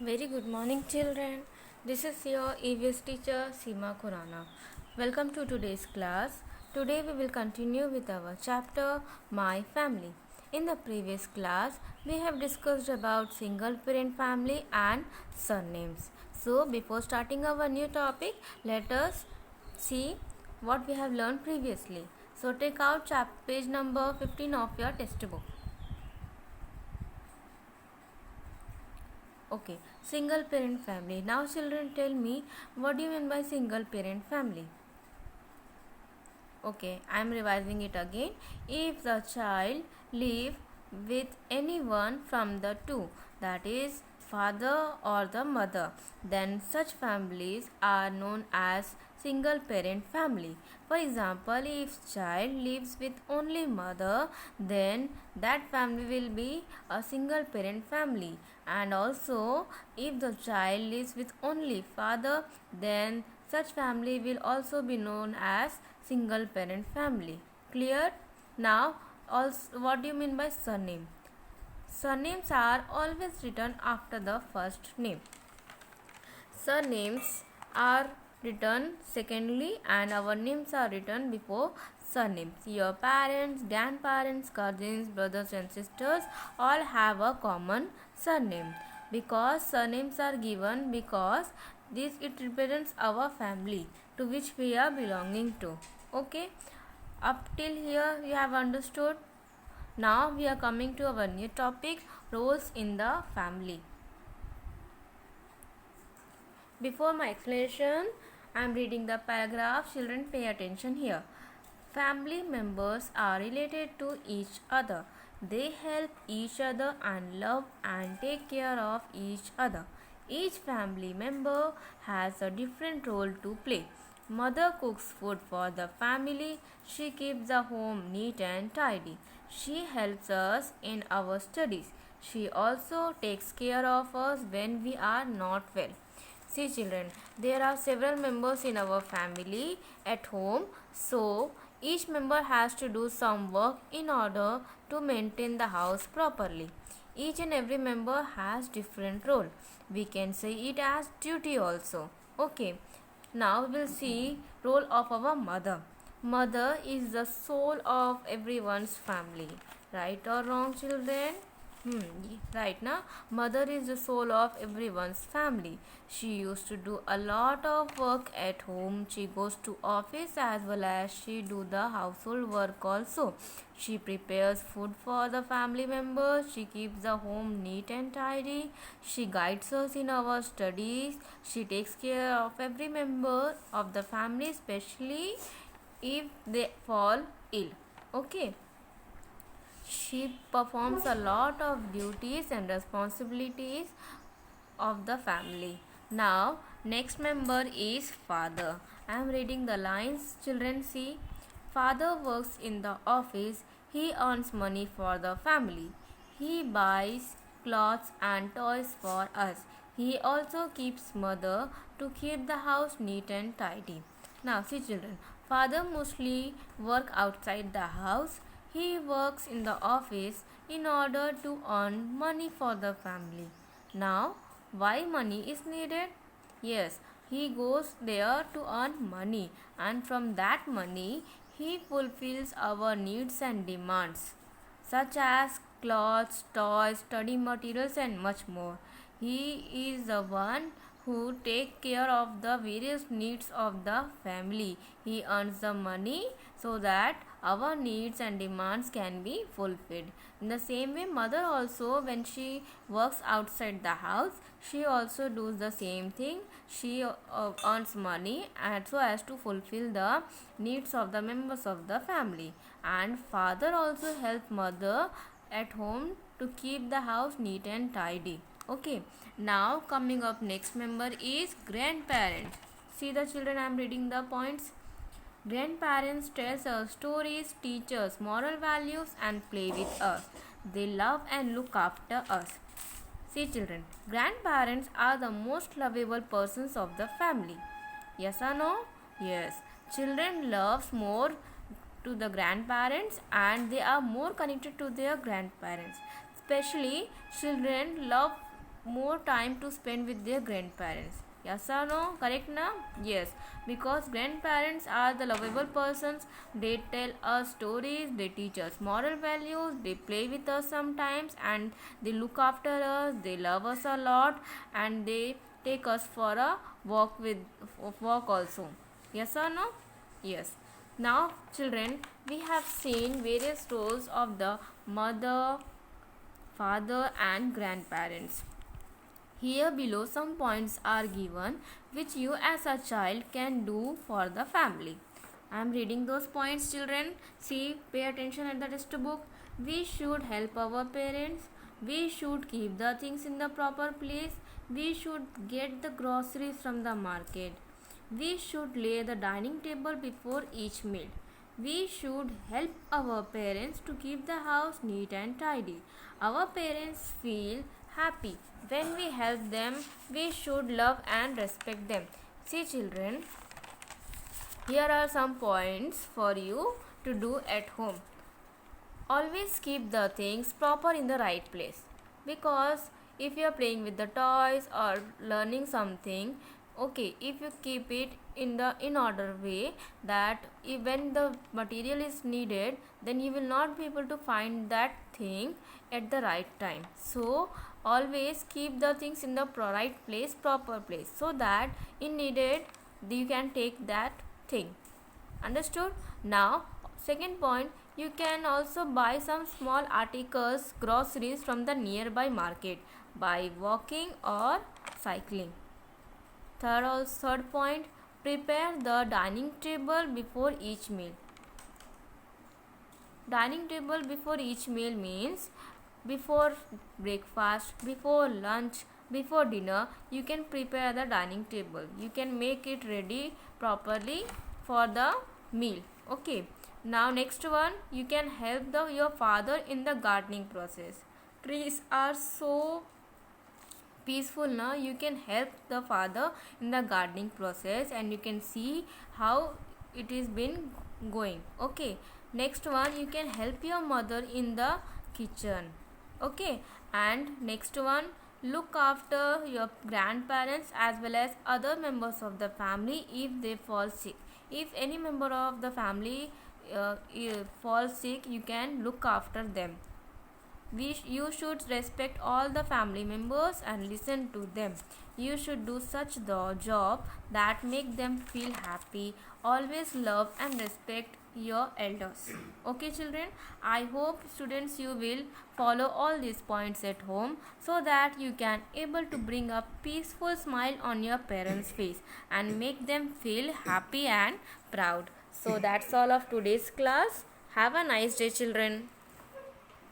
Very good morning, children. This is your EVS teacher Seema Khurana. Welcome to today's class. Today we will continue with our chapter My Family. In the previous class, we have discussed about single parent family and surnames. So, before starting our new topic, let us see what we have learned previously. So, take out page number 15 of your textbook. Okay, single parent family. Now children, tell me, what do you mean by single parent family? Okay, I am revising it again. If the child live with anyone from the two, that is father or the mother, then such families are known as single parent family. For example, if child lives with only mother, then that family will be a single parent family. And also, if the child lives with only father, then such family will also be known as single parent family. Clear? Now, also, what do you mean by surname? Surnames are always written after the first name. Surnames are written secondly and our names are written before surnames. Your parents, grandparents, cousins, brothers and sisters all have a common surname, because surnames are given because it represents our family to which we are belonging to. Okay, up till here you have understood. Now we are coming to our new topic, roles in the family. Before my explanation, I am reading the paragraph. Children, pay attention here. Family members are related to each other. They help each other and love and take care of each other. Each family member has a different role to play. Mother cooks food for the family. She keeps the home neat and tidy. She helps us in our studies. She also takes care of us when we are not well. See children, there are several members in our family at home, so each member has to do some work in order to maintain the house properly. Each and every member has different role. We can say it as duty also. Okay, now we'll see role of our mother. Mother is the soul of everyone's family. Right or wrong, children? Right now, mother is the soul of everyone's family. She used to do a lot of work at home. She goes to office as well as she do the household work also. She prepares food for the family members. She keeps the home neat and tidy. She guides us in our studies. She takes care of every member of the family, especially if they fall ill. Okay. She performs a lot of duties and responsibilities of the family. Now, next member is father. I am reading the lines. Children, see. Father works in the office. He earns money for the family. He buys clothes and toys for us. He also keeps mother to keep the house neat and tidy. Now, see children. Father mostly work outside the house. He works in the office in order to earn money for the family. Now, why money is needed? Yes, he goes there to earn money, and from that money he fulfills our needs and demands, such as clothes, toys, study materials and much more. He is the one who take care of the various needs of the family. He earns the money so that our needs and demands can be fulfilled. In the same way, mother also, when she works outside the house, she also does the same thing. She earns money and so as to fulfill the needs of the members of the family. And father also helps mother at home to keep the house neat and tidy. Okay, now coming up next member is grandparents. See the children, I am reading the points. Grandparents tell us stories, teach us moral values and play with us. They love and look after us. See children, grandparents are the most lovable persons of the family. Yes or no? Yes. Children loves more to the grandparents and they are more connected to their grandparents. Especially children love more time to spend with their grandparents. Yes or no? Correct na? Yes, because grandparents are the lovable persons. They tell us stories, they teach us moral values, they play with us sometimes, and they look after us, they love us a lot, and they take us for a walk also. Yes or no? Yes. Now children, we have seen various roles of the mother, father and grandparents. Here below some points are given which you as a child can do for the family. I am reading those points, children. See, pay attention at the test book. We should help our parents. We should keep the things in the proper place. We should get the groceries from the market. We should lay the dining table before each meal. We should help our parents to keep the house neat and tidy. Our parents feel happy when we help them. We should love and respect them. See, children, here are some points for you to do at home. Always keep the things proper in the right place, because if you are playing with the toys or learning something, okay, if you keep it in order way, that when the material is needed, then you will not be able to find that thing at the right time. So always keep the things in the right place, proper place, so that in needed you can take that thing. Understood? Now second point, you can also buy some small articles, groceries from the nearby market by walking or cycling. Third point, prepare the dining table before each meal. Dining table before each meal means before breakfast, before lunch, before dinner, you can prepare the dining table. You can make it ready properly for the meal. Okay. Now next one, you can help your father in the gardening process. Trees are so peaceful now. You can help the father in the gardening process, and you can see how it is been going. Okay. Next one, you can help your mother in the kitchen. Okay. And next one, look after your grandparents as well as other members of the family if they fall sick. If any member of the family falls sick, you can look after them. You should respect all the family members and listen to them. You should do such the job that make them feel happy. Always love and respect your elders. Okay, children, I hope students you will follow all these points at home, so that you can able to bring a peaceful smile on your parents' face and make them feel happy and proud. So that's all of today's class. Have a nice day, children.